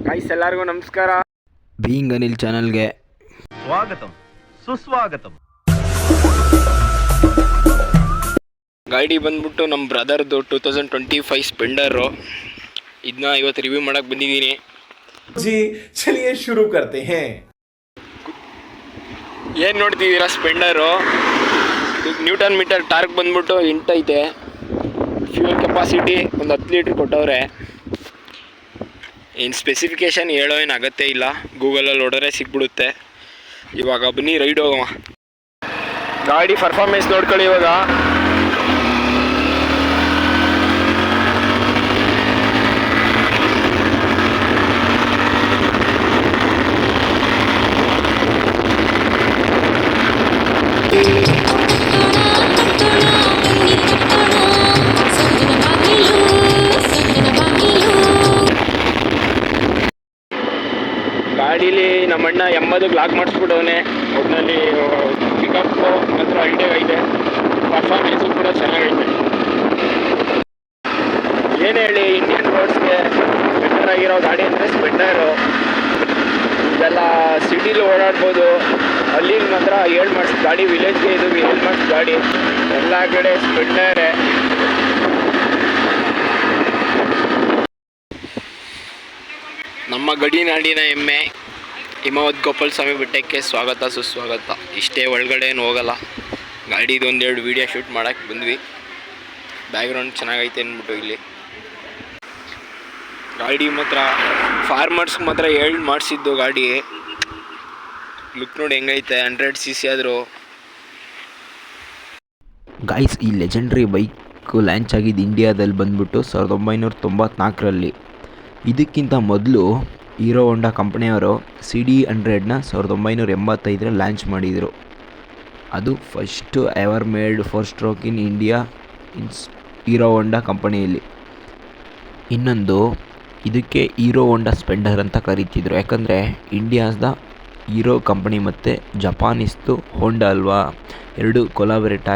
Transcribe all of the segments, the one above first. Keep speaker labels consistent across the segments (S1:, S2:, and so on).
S1: Guys ಎಲ್ಲರಿಗೂ ನಮಸ್ಕಾರ.
S2: Being Anil ಚಾನಲ್ಗೆ
S3: ಸ್ವಾಗತಂ ಸುಸ್ವಾಗತಂ.
S1: ಗಾಡಿ ಬಂದ್ಬಿಟ್ಟು ನಮ್ಮ ಬ್ರದರ್ದು 2025 ಸ್ಪೆಂಡರು. ಇದನ್ನ ಇವತ್ತು ರಿವ್ಯೂ ಮಾಡಕ್ಕೆ ಬಂದಿದ್ದೀನಿ.
S4: जी चलिए शुरू करते हैं.
S1: ಏನು ನೋಡ್ತಿದ್ದೀರಾ, ಸ್ಪೆಂಡರು ನ್ಯೂಟನ್ ಮೀಟರ್ ಟಾರ್ಕ್ ಬಂದ್ಬಿಟ್ಟು 8 ಐತೆ. ಫ್ಯೂಯಲ್ ಕೆಪಾಸಿಟಿ ಒಂದು 10 ಲೀಟ್ರ್ ಕೊಟ್ಟವ್ರೆ. ಏನು ಸ್ಪೆಸಿಫಿಕೇಷನ್ ಹೇಳೋ ಏನು ಅಗತ್ಯ ಇಲ್ಲ, ಗೂಗಲಲ್ಲಿ ಹೊಡೆದ್ರೆ ಸಿಕ್ಬಿಡುತ್ತೆ. ಇವಾಗ ಬನ್ನಿ ರೈಡ್ ಹೋಗೋಣ. ಗಾಡಿ ಪರ್ಫಾರ್ಮೆನ್ಸ್ ನೋಡ್ಕೊಳ್ಳಿ. ಇವಾಗ ಗಾಡೀಲಿ ನಮ್ಮಣ್ಣ 80 ಲಾಕ್ ಮಾಡಿಸ್ಬಿಟ್ಟವನೆ. ಒಟ್ಟಿನಲ್ಲಿ ಪಿಕಪ್ ಮಾತ್ರ ಐಡಿಯಾ ಐತೆ, ಪರ್ಫಾರ್ಮೆನ್ಸು ಕೂಡ ಚೆನ್ನಾಗೈತೆ. ಏನು ಹೇಳಿ, ಇಂಡಿಯನ್ ರೋಡ್ಸ್ಗೆ ಬೆಟರ್ ಆಗಿರೋ ಗಾಡಿ ಅಂದರೆ ಸ್ಪೆಂಡರು. ಇದೆಲ್ಲ ಸಿಟಿಲಿ ಓಡಾಡ್ಬೋದು. ಅಲ್ಲಿ ಮಾತ್ರ 7 ಮಾರ್ಕ್ಸ್ ಗಾಡಿ, ವಿಲೇಜ್ಗೆ ಇದು 7 ಮಾರ್ಕ್ಸ್ ಗಾಡಿ. ಎಲ್ಲ ಕಡೆ ಸ್ಪೆಂಡರೇ. ನಮ್ಮ ಗಡಿನಾಡಿನ ಹೆಮ್ಮೆ ಹಿಮವದ್ ಗೋಪಾಲ ಸ್ವಾಮಿ ಬೆಟ್ಟಕ್ಕೆ ಸ್ವಾಗತ ಸುಸ್ವಾಗತ. ಇಷ್ಟೇ, ಒಳಗಡೆ ಏನು ಹೋಗಲ್ಲ. ಗಾಡಿದು ಒಂದೆರಡು ವೀಡಿಯೋ ಶೂಟ್ ಮಾಡೋಕ್ಕೆ ಬಂದ್ವಿ. ಬ್ಯಾಕ್ಗ್ರೌಂಡ್ ಚೆನ್ನಾಗೈತೆ ಅಂದ್ಬಿಟ್ಟು ಇಲ್ಲಿ. ಗಾಡಿ ಮಾತ್ರ ಫಾರ್ಮರ್ಸ್ಗೆ ಮಾತ್ರ ಮಾಡಿಸಿದ್ದು ಗಾಡಿ. ಲುಕ್ ನೋಡಿ ಹೆಂಗೈತೆ. 100cc ಆದರೂ.
S2: ಗೈಸ್, ಈ ಲೆಜೆಂಡ್ರಿ ಬೈಕ್ ಲಾಂಚ್ ಆಗಿದ್ದು ಇಂಡಿಯಾದಲ್ಲಿ ಬಂದ್ಬಿಟ್ಟು 1994ರಲ್ಲಿ. ಇದಕ್ಕಿಂತ ಮೊದಲು ಹೀರೋ ಹೋಂಡಾ ಕಂಪ್ನಿಯವರು CD100ನ 1985ರಲ್ಲಿ ಲಾಂಚ್ ಮಾಡಿದರು. ಅದು first ever made 4 stroke in India Hero Honda ಕಂಪನಿಯಲ್ಲಿ. ಇನ್ನೊಂದು, ಇದಕ್ಕೆ ಹೀರೋ ಹೋಂಡಾ ಸ್ಪೆಂಡರ್ ಅಂತ ಕರೀತಿದ್ರು. ಯಾಕಂದರೆ ಇಂಡಿಯಾಸ್ದ ಹೀರೋ ಕಂಪನಿ ಮತ್ತು ಜಪಾನೀಸ್ದು ಹೋಂಡಾ ಅಲ್ವಾ, ಎರಡು ಕೊಲಾಬರೇಟ್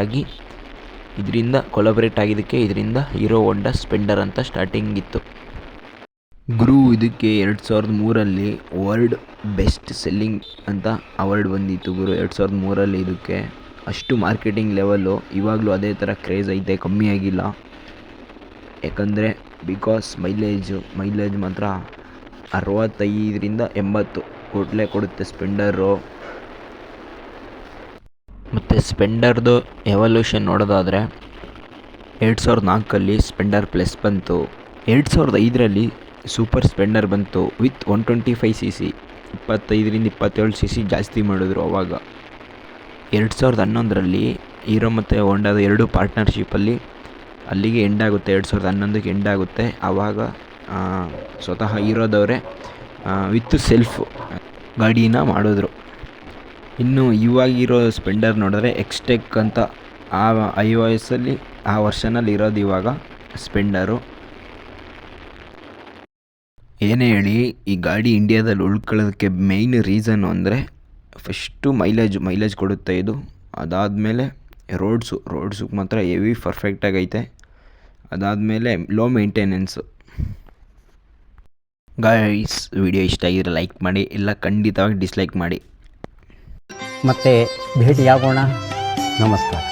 S2: ಆಗಿದ್ದಕ್ಕೆ ಇದರಿಂದ ಹೀರೋ ಹೋಂಡಾ ಸ್ಪೆಂಡರ್ ಅಂತ ಸ್ಟಾರ್ಟಿಂಗ್ ಇತ್ತು. ಗುರು, ಇದಕ್ಕೆ 2003ರಲ್ಲಿ ವರ್ಲ್ಡ್ ಬೆಸ್ಟ್ ಸೆಲ್ಲಿಂಗ್ ಅಂತ ಅವಾರ್ಡ್ ಬಂದಿತ್ತು ಗುರು. 2003ರಲ್ಲಿ ಇದಕ್ಕೆ ಅಷ್ಟು ಮಾರ್ಕೆಟಿಂಗ್ ಲೆವೆಲ್ಲು. ಇವಾಗಲೂ ಅದೇ ಥರ ಕ್ರೇಜ್ ಐತೆ, ಕಮ್ಮಿ ಆಗಿಲ್ಲ. ಯಾಕಂದರೆ ಬಿಕಾಸ್ ಮೈಲೇಜ್ ಮಾತ್ರ 65ರಿಂದ 80 ಕೊಡುತ್ತೆ ಸ್ಪೆಂಡರು. ಮತ್ತು ಸ್ಪೆಂಡರ್ದು ಎವಲ್ಯೂಷನ್ ನೋಡೋದಾದರೆ 2004ರಲ್ಲಿ ಸ್ಪೆಂಡರ್ ಪ್ಲಸ್ ಬಂತು. 2005ರಲ್ಲಿ ಸೂಪರ್ ಸ್ಪೆಂಡರ್ ಬಂತು ವಿತ್ 125cc. 25ರಿಂದ 27cc ಜಾಸ್ತಿ ಮಾಡಿದ್ರು ಅವಾಗ. 2011ರಲ್ಲಿ ಹೀರೋ ಮತ್ತು ಹೋಂಡಾದ ಎರಡು ಪಾರ್ಟ್ನರ್ಶಿಪ್ಪಲ್ಲಿ ಅಲ್ಲಿಗೆ ಎಂಡಾಗುತ್ತೆ. 2011ಕ್ಕೆ ಎಂಡಾಗುತ್ತೆ. ಆವಾಗ ಸ್ವತಃ ಹೀರೋದವರೇ ವಿತ್ ಸೆಲ್ಫ್ ಗಾಡಿನ ಮಾಡಿದ್ರು. ಇನ್ನು ಇವಾಗಿರೋ ಸ್ಪೆಂಡರ್ ನೋಡಿದ್ರೆ ಎಕ್ಸ್ಟೆಕ್ ಅಂತ ಆ iOSಲ್ಲಿ ಆ ವರ್ಷನಲ್ಲಿ ಇರೋದು ಇವಾಗ ಸ್ಪೆಂಡರು. ಏನೇ ಹೇಳಿ, ಈ ಗಾಡಿ ಇಂಡಿಯಾದಲ್ಲಿ ಉಳ್ಕೊಳ್ಳೋದಕ್ಕೆ ಮೇಯ್ನ್ ರೀಸನ್ನು ಅಂದರೆ ಫಸ್ಟು ಮೈಲೇಜ್ ಕೊಡುತ್ತೆ ಇದು. ಅದಾದಮೇಲೆ ರೋಡ್ಸು ಮಾತ್ರ ಹೆವಿ ಪರ್ಫೆಕ್ಟಾಗೈತೆ. ಅದಾದಮೇಲೆ ಲೋ ಮೇಂಟೆನೆನ್ಸು. ಗೈಸ್, ವಿಡಿಯೋ ಇಷ್ಟ ಆಗಿದ್ರೆ ಲೈಕ್ ಮಾಡಿ, ಇಲ್ಲ ಖಂಡಿತವಾಗಿ ಡಿಸ್ಲೈಕ್ ಮಾಡಿ.
S5: ಮತ್ತೆ ಭೇಟಿಯಾಗೋಣ. ನಮಸ್ಕಾರ.